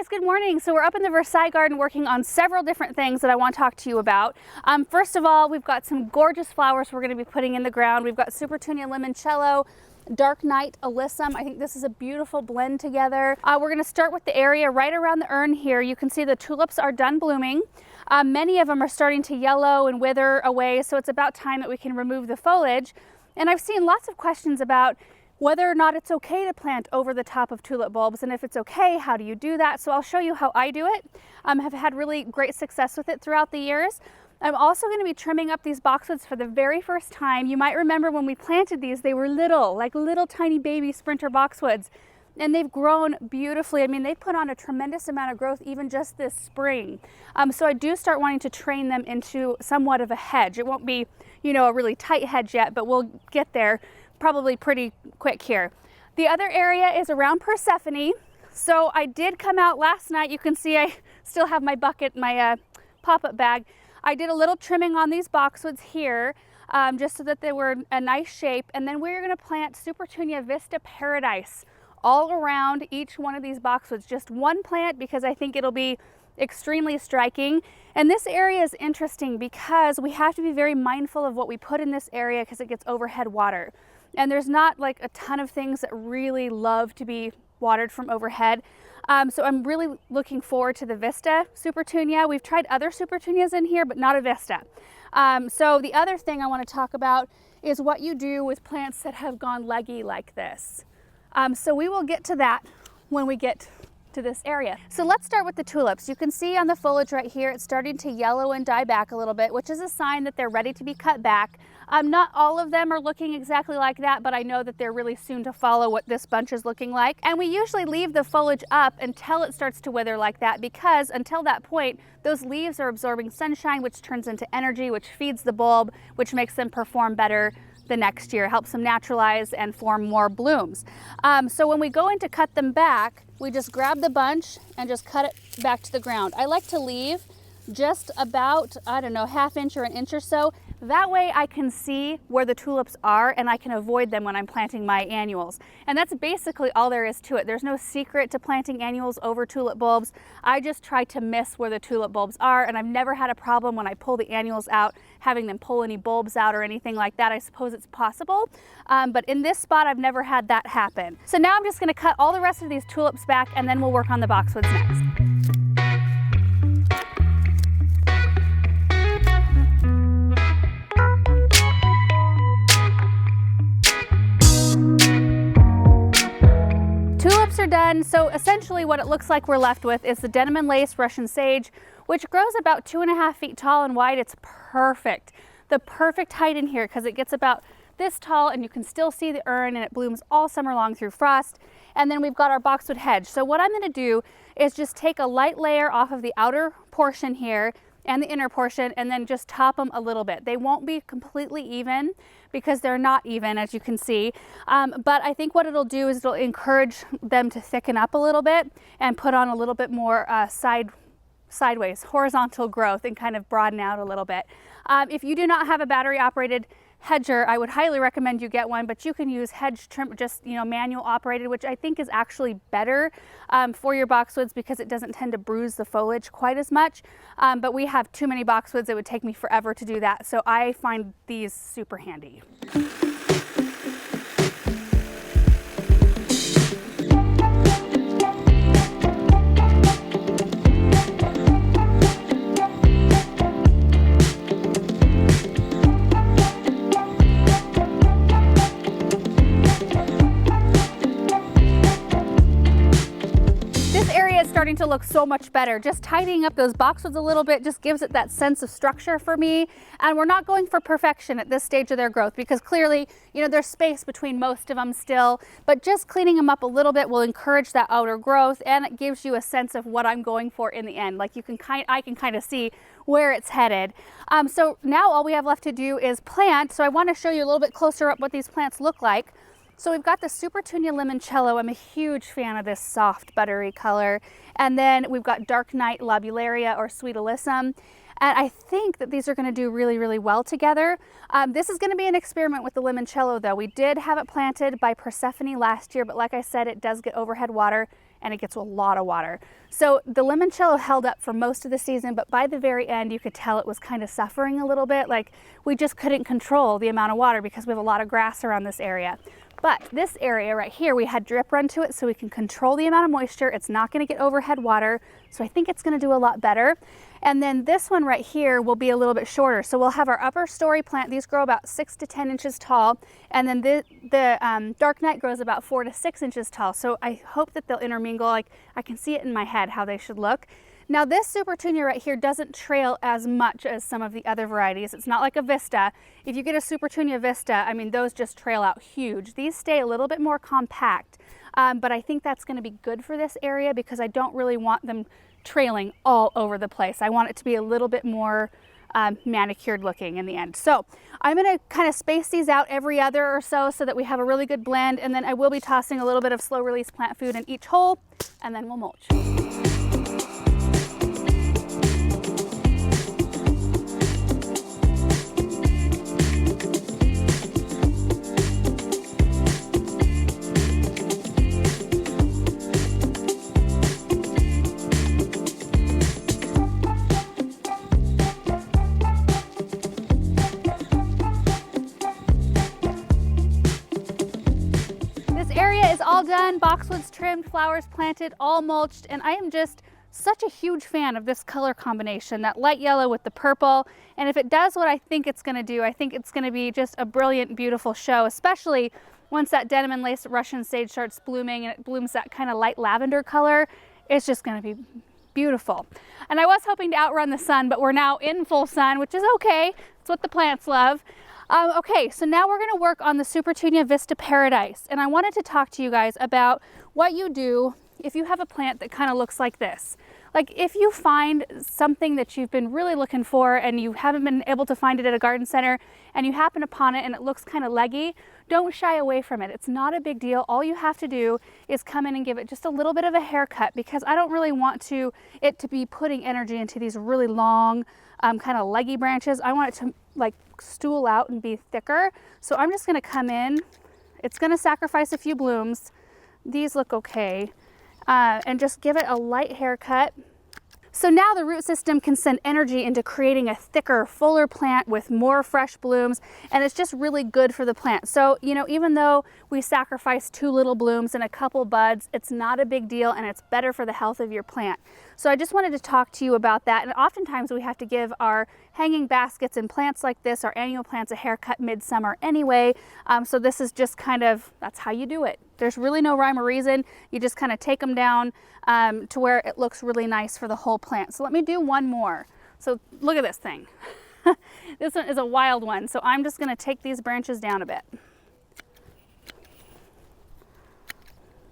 guys, good morning. So we're up in the Versailles garden working on several different things that I want to talk to you about. First of all, we've got some gorgeous flowers we're going to be putting in the ground. We've got Supertunia Lemoncello, Dark Night Alyssum. I think this is a beautiful blend together. We're going to start with the area right around the urn here. You can see the tulips are done blooming. Many of them are starting to yellow and wither away, so it's about time that we can remove the foliage. And I've seen lots of questions about whether or not it's okay to plant over the top of tulip bulbs, and if it's okay, how do you do that? So I'll show you how I do it. Have had really great success with it throughout the years. I'm also going to be trimming up these boxwoods for the very first time. You might remember when we planted these, they were little, like little tiny baby sprinter boxwoods, and they've grown beautifully. I mean, they've put on a tremendous amount of growth even just this spring. So I do start wanting to train them into somewhat of a hedge. It won't be, a really tight hedge yet, but we'll get there probably pretty quick here. The other area is around Persephone. So I did come out last night. You can see I still have my bucket, my pop-up bag. I did a little trimming on these boxwoods here, just so that they were a nice shape. And then we're going to plant Supertunia Vista Paradise all around each one of these boxwoods. Just one plant because I think it'll be extremely striking. And this area is interesting because we have to be very mindful of what we put in this area because it gets overhead water. And there's not like a ton of things that really love to be watered from overhead. So I'm really looking forward to the Vista Supertunia. We've tried other Supertunias in here, but not a Vista. So the other thing I want to talk about is what you do with plants that have gone leggy like this. So we will get to that when we get to this area. So let's start with the tulips. You can see on the foliage right here, it's starting to yellow and die back a little bit, which is a sign that they're ready to be cut back. Not all of them are looking exactly like that, but I know that they're really soon to follow what this bunch is looking like. And we usually leave the foliage up until it starts to wither like that, because until that point, those leaves are absorbing sunshine, which turns into energy, which feeds the bulb, which makes them perform better the next year, helps them naturalize and form more blooms. So when we go in to cut them back, we just grab the bunch and just cut it back to the ground. I like to leave just about, I don't know, ½ inch or an inch or so. That way I can see where the tulips are and I can avoid them when I'm planting my annuals. And that's basically all there is to it. There's no secret to planting annuals over tulip bulbs. I just try to miss where the tulip bulbs are, and I've never had a problem when I pull the annuals out having them pull any bulbs out or anything like that. I suppose it's possible, but in this spot I've never had that happen. So now I'm just going to cut all the rest of these tulips back and then we'll work on the boxwoods next. Tulips are done, so essentially what it looks like we're left with is the denim and lace Russian sage, which grows about 2.5 feet tall and wide. It's perfect. The perfect height in here because it gets about this tall and you can still see the urn, and it blooms all summer long through frost. And then we've got our boxwood hedge. So what I'm going to do is just take a light layer off of the outer portion here and the inner portion and then just top them a little bit. They won't be completely even because they're not even, as you can see. But I think what it'll do is it'll encourage them to thicken up a little bit and put on a little bit more sideways, horizontal growth, and kind of broaden out a little bit. If you do not have a battery operated hedger, I would highly recommend you get one, but you can use hedge trim, just manual operated, which I think is actually better for your boxwoods because it doesn't tend to bruise the foliage quite as much. But we have too many boxwoods, it would take me forever to do that, so I find these super handy. Starting to look so much better. Just tidying up those boxwoods a little bit just gives it that sense of structure for me. And we're not going for perfection at this stage of their growth because clearly, there's space between most of them still, but just cleaning them up a little bit will encourage that outer growth, and it gives you a sense of what I'm going for in the end. Like I can kind of see where it's headed. So now all we have left to do is plant. So I want to show you a little bit closer up what these plants look like. So we've got the Supertunia Lemoncello. I'm a huge fan of this soft buttery color. And then we've got Dark Night Lobularia or Sweet Alyssum. And I think that these are going to do really, really well together. This is going to be an experiment with the Limoncello though. We did have it planted by Persephone last year, but like I said, it does get overhead water and it gets a lot of water. So the limoncello held up for most of the season, but by the very end you could tell it was kind of suffering a little bit. Like we just couldn't control the amount of water because we have a lot of grass around this area. But this area right here, we had drip run to it so we can control the amount of moisture. It's not going to get overhead water, so I think it's going to do a lot better. And then this one right here will be a little bit shorter. So we'll have our upper story plant. These grow about 6 to 10 inches tall. And then the Dark Night grows about 4 to 6 inches tall. So I hope that they'll intermingle. Like I can see it in my head how they should look. Now this Supertunia right here doesn't trail as much as some of the other varieties. It's not like a Vista. If you get a Supertunia Vista, I mean, those just trail out huge. These stay a little bit more compact, but I think that's going to be good for this area because I don't really want them trailing all over the place. I want it to be a little bit more manicured looking in the end. So I'm going to kind of space these out every other or so that we have a really good blend, and then I will be tossing a little bit of slow release plant food in each hole, and then we'll mulch. All done, boxwoods trimmed, flowers planted, all mulched, and I am just such a huge fan of this color combination, that light yellow with the purple. And if it does what I think it's going to do, I think it's going to be just a brilliant, beautiful show, especially once that denim and lace Russian sage starts blooming and it blooms that kind of light lavender color. It's just going to be beautiful. And I was hoping to outrun the sun, but we're now in full sun, which is okay. It's what the plants love. Okay, so now we're going to work on the Supertunia Vista Paradise, and I wanted to talk to you guys about what you do if you have a plant that kind of looks like this. Like if you find something that you've been really looking for and you haven't been able to find it at a garden center and you happen upon it and it looks kind of leggy, don't shy away from it. It's not a big deal. All you have to do is come in and give it just a little bit of a haircut, because I don't really want it to be putting energy into these really long kind of leggy branches. I want it to like stool out and be thicker. So I'm just going to come in. It's going to sacrifice a few blooms. These look okay. And just give it a light haircut. So now the root system can send energy into creating a thicker, fuller plant with more fresh blooms, and it's just really good for the plant. So, you know, even though we sacrifice 2 little blooms and a couple buds, it's not a big deal, and it's better for the health of your plant. So I just wanted to talk to you about that. And oftentimes we have to give our hanging baskets and plants like this, our annual plants, a haircut midsummer anyway. So this is just kind of, that's how you do it. There's really no rhyme or reason. You just kind of take them down to where it looks really nice for the whole plant. So let me do one more. So look at this thing. This one is a wild one. So I'm just going to take these branches down a bit.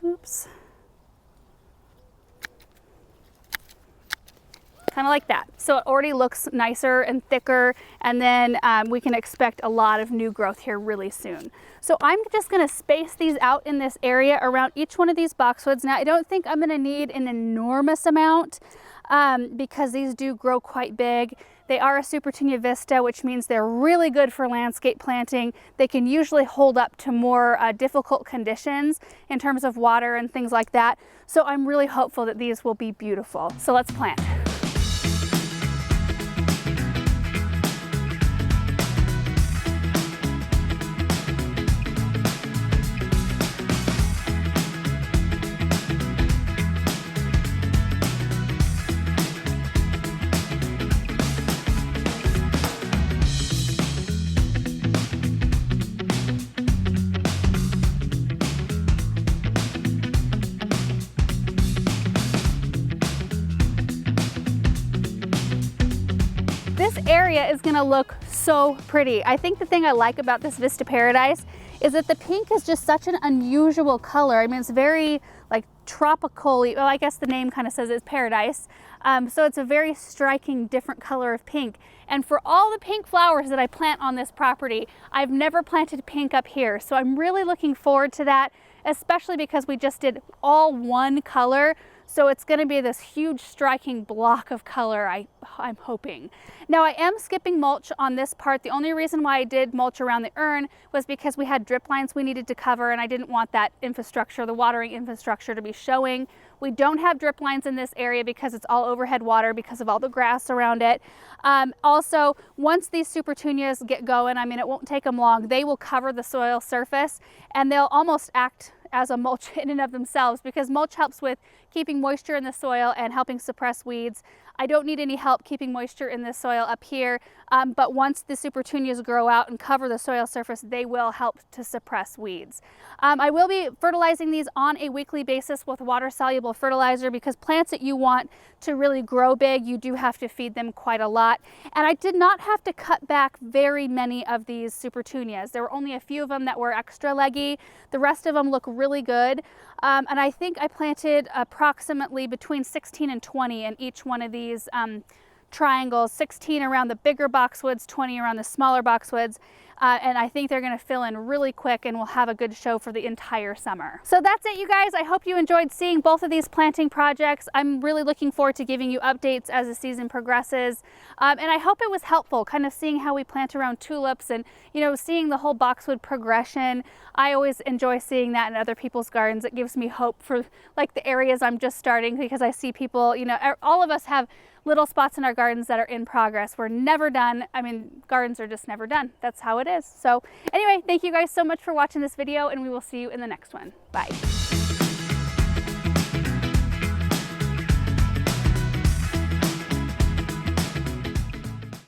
Oops. Kind of like that. So it already looks nicer and thicker, and then we can expect a lot of new growth here really soon. So I'm just going to space these out in this area around each one of these boxwoods. Now I don't think I'm going to need an enormous amount because these do grow quite big. They are a Supertunia Vista, which means they're really good for landscape planting. They can usually hold up to more difficult conditions in terms of water and things like that. So I'm really hopeful that these will be beautiful. So let's plant. This area is going to look so pretty. I think the thing I like about this Vista Paradise is that the pink is just such an unusual color. I mean, it's very like tropical-y. Well, I guess the name kind of says it's paradise. So it's a very striking, different color of pink. And for all the pink flowers that I plant on this property, I've never planted pink up here. So I'm really looking forward to that, especially because we just did all one color. So it's going to be this huge striking block of color, I'm hoping. Now I am skipping mulch on this part. The only reason why I did mulch around the urn was because we had drip lines we needed to cover, and I didn't want that infrastructure, the watering infrastructure, to be showing We don't have drip lines in this area because it's all overhead water because of all the grass around it. Also, once these Supertunias get going, I mean, it won't take them long, they will cover the soil surface and they'll almost act as a mulch in and of themselves, because mulch helps with keeping moisture in the soil and helping suppress weeds. I don't need any help keeping moisture in the soil up here, but once the Supertunias grow out and cover the soil surface, they will help to suppress weeds. I will be fertilizing these on a weekly basis with water-soluble fertilizer, because plants that you want to really grow big, you do have to feed them quite a lot. And I did not have to cut back very many of these Supertunias. There were only a few of them that were extra leggy. The rest of them look really good. And I think I planted approximately between 16 and 20 in each one of these triangles, 16 around the bigger boxwoods, 20 around the smaller boxwoods. And I think they're going to fill in really quick and we'll have a good show for the entire summer. So that's it, you guys. I hope you enjoyed seeing both of these planting projects. I'm really looking forward to giving you updates as the season progresses. And I hope it was helpful, kind of seeing how we plant around tulips and, you know, seeing the whole boxwood progression. I always enjoy seeing that in other people's gardens. It gives me hope for like the areas I'm just starting, because I see people, you know, all of us have little spots in our gardens that are in progress. We're never done. I mean, gardens are just never done. That's how it is. So anyway, thank you guys so much for watching this video, and we will see you in the next one. Bye.